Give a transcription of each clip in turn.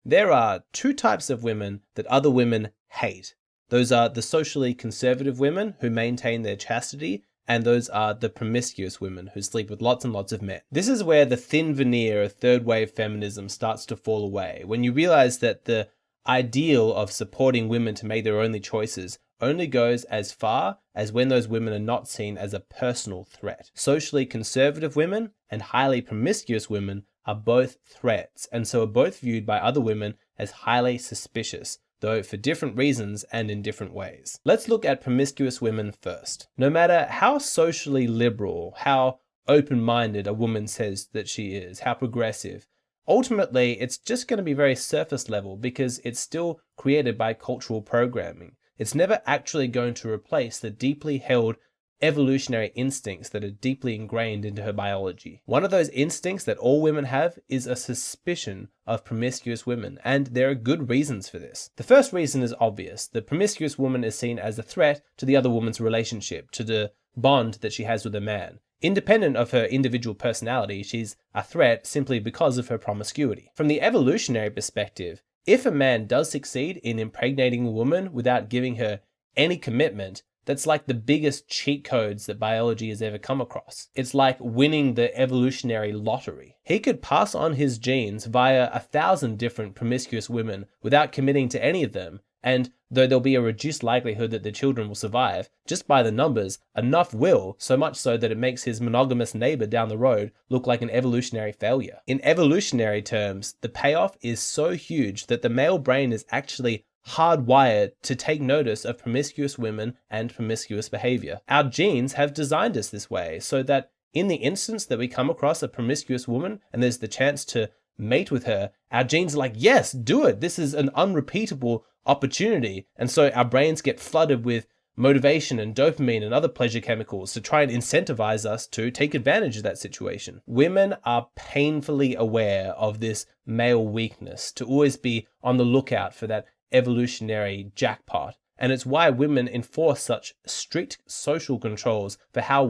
There are two types of women that other women hate. Those are the socially conservative women who maintain their chastity, and those are the promiscuous women who sleep with lots and lots of men. This is where the thin veneer of third wave feminism starts to fall away, when you realize that the ideal of supporting women to make their only choices only goes as far as when those women are not seen as a personal threat. Socially conservative women and highly promiscuous women are both threats, and so are both viewed by other women as highly suspicious, though for different reasons and in different ways. Let's look at promiscuous women first. No matter how socially liberal, how open-minded a woman says that she is, how progressive, ultimately it's just going to be very surface level because it's still created by cultural programming. It's never actually going to replace the deeply held evolutionary instincts that are deeply ingrained into her biology. One of those instincts that all women have is a suspicion of promiscuous women, and there are good reasons for this. The first reason is obvious. The promiscuous woman is seen as a threat to the other woman's relationship, to the bond that she has with a man. Independent of her individual personality, she's a threat simply because of her promiscuity. From the evolutionary perspective, if a man does succeed in impregnating a woman without giving her any commitment, that's like the biggest cheat codes that biology has ever come across. It's like winning the evolutionary lottery. He could pass on his genes via 1,000 different promiscuous women without committing to any of them, and though there'll be a reduced likelihood that the children will survive, just by the numbers, enough will, so much so that it makes his monogamous neighbor down the road look like an evolutionary failure. In evolutionary terms, the payoff is so huge that the male brain is actually hardwired to take notice of promiscuous women and promiscuous behavior. Our genes have designed us this way so that in the instance that we come across a promiscuous woman and there's the chance to mate with her, our genes are like, yes, do it. This is an unrepeatable opportunity. And so our brains get flooded with motivation and dopamine and other pleasure chemicals to try and incentivize us to take advantage of that situation. Women are painfully aware of this male weakness, to always be on the lookout for that evolutionary jackpot. And it's why women enforce such strict social controls for how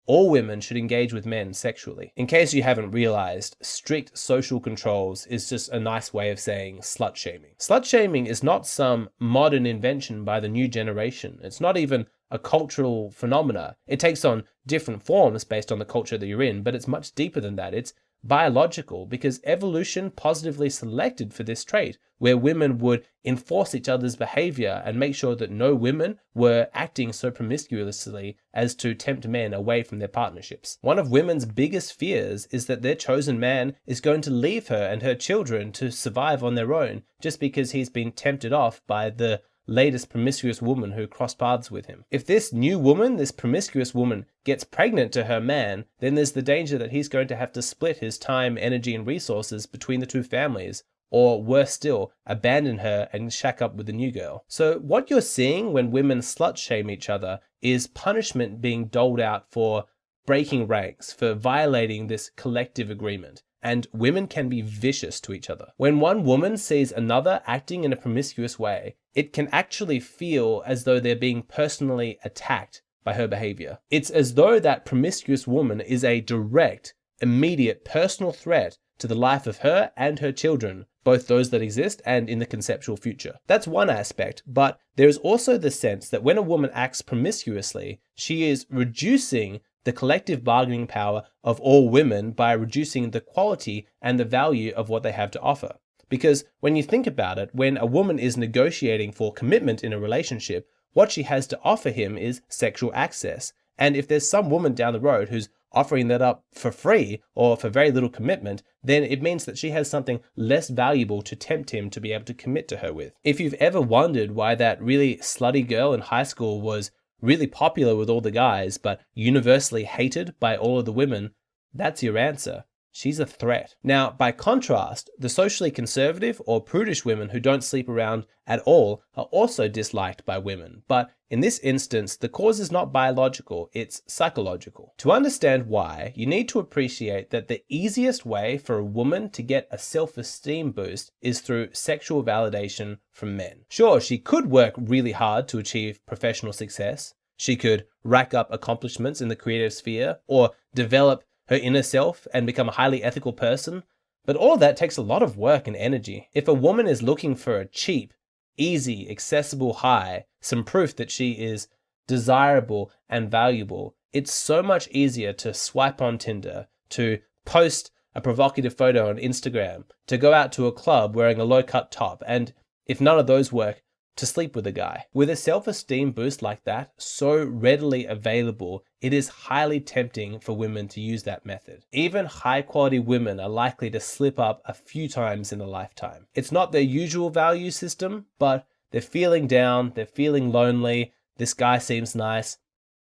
all women should engage with men sexually. In case you haven't realized, strict social controls is just a nice way of saying slut shaming. Slut shaming is not some modern invention by the new generation. It's not even a cultural phenomena. It takes on different forms based on the culture that you're in, but it's much deeper than that. It's biological, because evolution positively selected for this trait, where women would enforce each other's behavior and make sure that no women were acting so promiscuously as to tempt men away from their partnerships. One of women's biggest fears is that their chosen man is going to leave her and her children to survive on their own just because he's been tempted off by the latest promiscuous woman who crossed paths with him. If this new woman, this promiscuous woman, gets pregnant to her man, then there's the danger that he's going to have to split his time, energy, and resources between the two families, or worse still, abandon her and shack up with the new girl. So what you're seeing when women slut shame each other is punishment being doled out for breaking ranks, for violating this collective agreement. And women can be vicious to each other. When one woman sees another acting in a promiscuous way, it can actually feel as though they're being personally attacked by her behavior. It's as though that promiscuous woman is a direct, immediate, personal threat to the life of her and her children, both those that exist and in the conceptual future. That's one aspect, but there is also the sense that when a woman acts promiscuously, she is reducing the collective bargaining power of all women by reducing the quality and the value of what they have to offer. Because when you think about it, when a woman is negotiating for commitment in a relationship, what she has to offer him is sexual access. And if there's some woman down the road who's offering that up for free or for very little commitment, then it means that she has something less valuable to tempt him to be able to commit to her with. If you've ever wondered why that really slutty girl in high school was really popular with all the guys, but universally hated by all of the women, that's your answer. She's a threat. Now, by contrast, the socially conservative or prudish women who don't sleep around at all are also disliked by women. But in this instance, the cause is not biological, it's psychological. To understand why, you need to appreciate that the easiest way for a woman to get a self-esteem boost is through sexual validation from men. Sure, she could work really hard to achieve professional success. She could rack up accomplishments in the creative sphere or develop her inner self and become a highly ethical person. But all of that takes a lot of work and energy. If a woman is looking for a cheap, easy, accessible high, some proof that she is desirable and valuable, it's so much easier to swipe on Tinder, to post a provocative photo on Instagram, to go out to a club wearing a low-cut top, and if none of those work, to sleep with a guy. With a self-esteem boost like that, so readily available, it is highly tempting for women to use that method. Even high-quality women are likely to slip up a few times in a lifetime. It's not their usual value system, but they're feeling down, they're feeling lonely, this guy seems nice.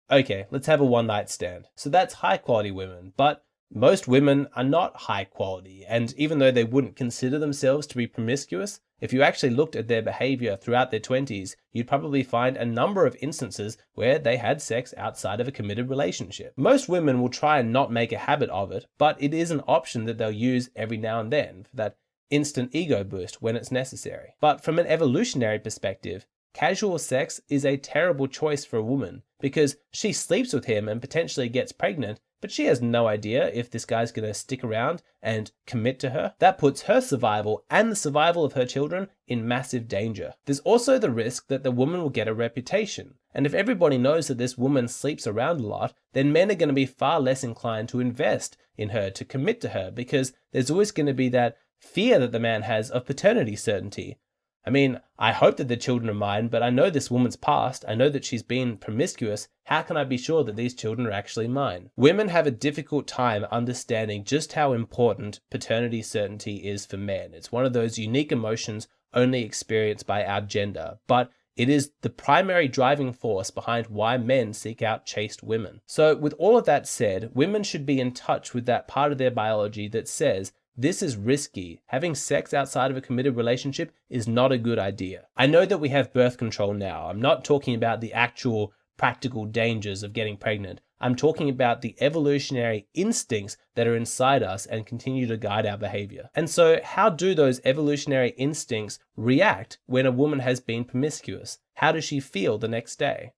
Okay, let's have a one-night stand. So that's high-quality women, but most women are not high quality, and even though they wouldn't consider themselves to be promiscuous, if you actually looked at their behavior throughout their 20s, you'd probably find a number of instances where they had sex outside of a committed relationship. Most women will try and not make a habit of it, but it is an option that they'll use every now and then for that instant ego boost when it's necessary. But from an evolutionary perspective, casual sex is a terrible choice for a woman because she sleeps with him and potentially gets pregnant, but she has no idea if this guy's going to stick around and commit to her. That puts her survival and the survival of her children in massive danger. There's also the risk that the woman will get a reputation. And if everybody knows that this woman sleeps around a lot, then men are going to be far less inclined to invest in her, to commit to her, because there's always going to be that fear that the man has of paternity certainty. I mean, I hope that the children are mine, but I know this woman's past. I know that she's been promiscuous. How can I be sure that these children are actually mine? Women have a difficult time understanding just how important paternity certainty is for men. It's one of those unique emotions only experienced by our gender, but it is the primary driving force behind why men seek out chaste women. So with all of that said, women should be in touch with that part of their biology that says, this is risky. Having sex outside of a committed relationship is not a good idea. I know that we have birth control now. I'm not talking about the actual practical dangers of getting pregnant. I'm talking about the evolutionary instincts that are inside us and continue to guide our behavior. And so how do those evolutionary instincts react when a woman has been promiscuous? How does she feel the next day?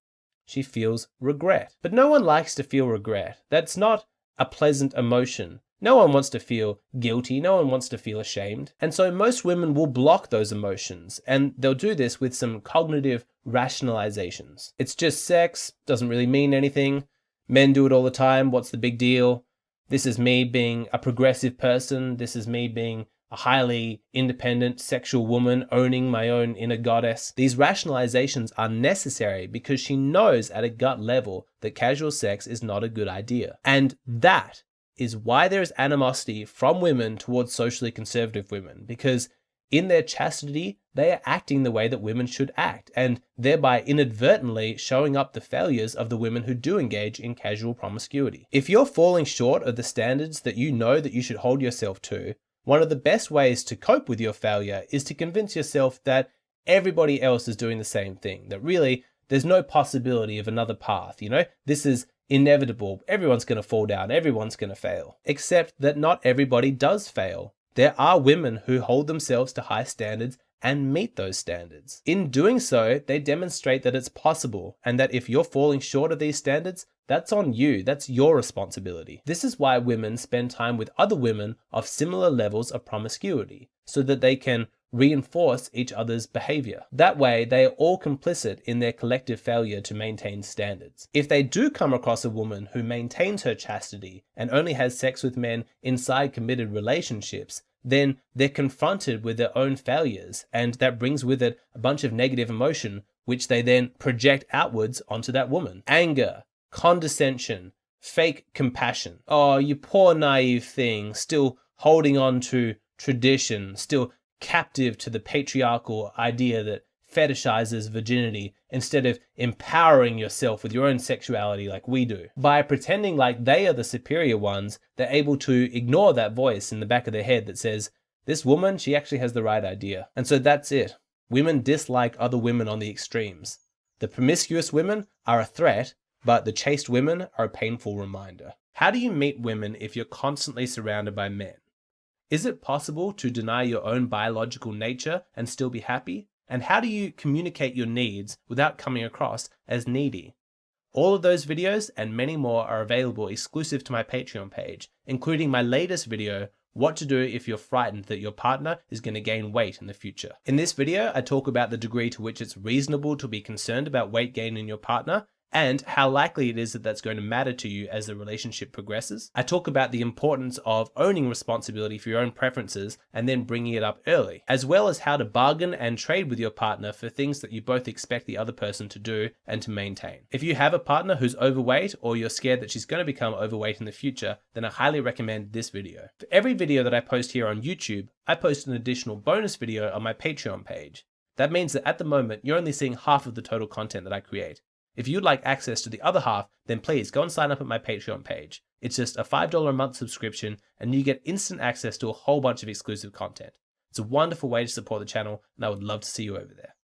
She feels regret. But no one likes to feel regret. That's not a pleasant emotion. No one wants to feel guilty, no one wants to feel ashamed. And so most women will block those emotions, and they'll do this with some cognitive rationalizations. It's just sex, doesn't really mean anything. Men do it all the time, what's the big deal? This is me being a progressive person, this is me being a highly independent sexual woman owning my own inner goddess. These rationalizations are necessary because she knows at a gut level that casual sex is not a good idea. And that is why there is animosity from women towards socially conservative women, because in their chastity, they are acting the way that women should act, and thereby inadvertently showing up the failures of the women who do engage in casual promiscuity. If you're falling short of the standards that you know that you should hold yourself to, one of the best ways to cope with your failure is to convince yourself that everybody else is doing the same thing, that really there's no possibility of another path, This is inevitable. Everyone's going to fall down. Everyone's going to fail. Except that not everybody does fail. There are women who hold themselves to high standards and meet those standards. In doing so, they demonstrate that it's possible, and that if you're falling short of these standards, that's on you. That's your responsibility. This is why women spend time with other women of similar levels of promiscuity, so that they can reinforce each other's behavior. That way, they are all complicit in their collective failure to maintain standards. If they do come across a woman who maintains her chastity and only has sex with men inside committed relationships, then they're confronted with their own failures, and that brings with it a bunch of negative emotion, which they then project outwards onto that woman. Anger, condescension, fake compassion. Oh, you poor naive thing, still holding on to tradition, still captive to the patriarchal idea that fetishizes virginity instead of empowering yourself with your own sexuality like we do. By pretending like they are the superior ones, they're able to ignore that voice in the back of their head that says, this woman, she actually has the right idea. And so that's it. Women dislike other women on the extremes. The promiscuous women are a threat, but the chaste women are a painful reminder. How do you meet women if you're constantly surrounded by men? Is it possible to deny your own biological nature and still be happy? And how do you communicate your needs without coming across as needy? All of those videos and many more are available exclusive to my Patreon page, including my latest video, what to do if you're frightened that your partner is going to gain weight in the future. In this video, I talk about the degree to which it's reasonable to be concerned about weight gain in your partner, and how likely it is that that's going to matter to you as the relationship progresses. I talk about the importance of owning responsibility for your own preferences and then bringing it up early, as well as how to bargain and trade with your partner for things that you both expect the other person to do and to maintain. If you have a partner who's overweight, or you're scared that she's going to become overweight in the future, then I highly recommend this video. For every video that I post here on YouTube, I post an additional bonus video on my Patreon page. That means that at the moment, you're only seeing half of the total content that I create. If you'd like access to the other half, then please go and sign up at my Patreon page. It's just a $5 a month subscription, and you get instant access to a whole bunch of exclusive content. It's a wonderful way to support the channel, and I would love to see you over there.